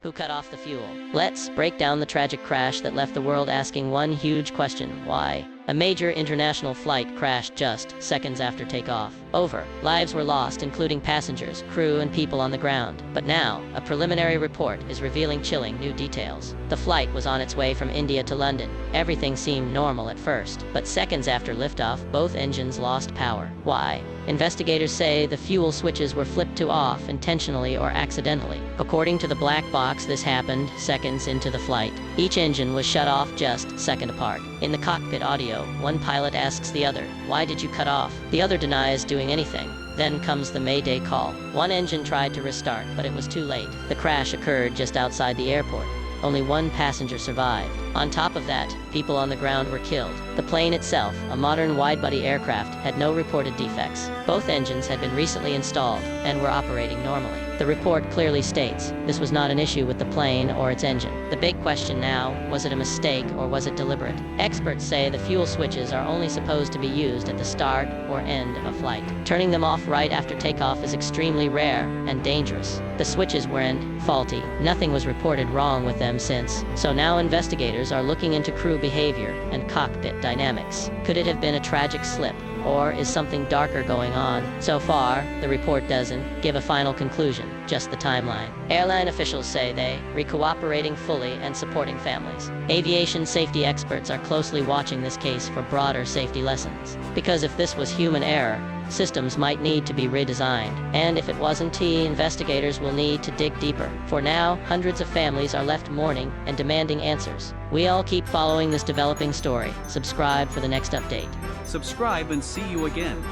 Who cut off the fuel? Let's break down the tragic crash that left the world asking one huge question: why? A major international flight crashed just seconds after takeoff. Over. Lives were lost, including passengers, crew, and people on the ground. But now, a preliminary report is revealing chilling new details. The flight was on its way from India to London. Everything seemed normal at first, but seconds after liftoff, both engines lost power. Why? Investigators say the fuel switches were flipped to off intentionally or accidentally. According to the black box, this happened seconds into the flight. Each engine was shut off just seconds apart. In the cockpit audio, one pilot asks the other, "Why did you cut off?" The other denies doing anything. Then comes the Mayday call. One engine tried to restart, but it was too late. The crash occurred just outside the airport. Only one passenger survived. On top of that, people on the ground were killed. The plane itself, a modern wide-body aircraft, had no reported defects. Both engines had been recently installed and were operating normally. The report clearly states this was not an issue with the plane or its engine. The big question now, was it a mistake or was it deliberate? Experts say the fuel switches are only supposed to be used at the start or end of a flight. Turning them off right after takeoff is extremely rare and dangerous. The switches weren't faulty. Nothing was reported wrong with them since. So now investigators are looking into crew behavior and cockpit dynamics. Could it have been a tragic slip? Or is something darker going on? So far, the report doesn't give a final conclusion, just the timeline. Airline officials say they are cooperating fully and supporting families. Aviation safety experts are closely watching this case for broader safety lessons. Because if this was human error, systems might need to be redesigned. And if it wasn't, investigators will need to dig deeper. For now, hundreds of families are left mourning and demanding answers. We all keep following this developing story. Subscribe for the next update. Subscribe and see you again.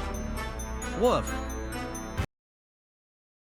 Woof.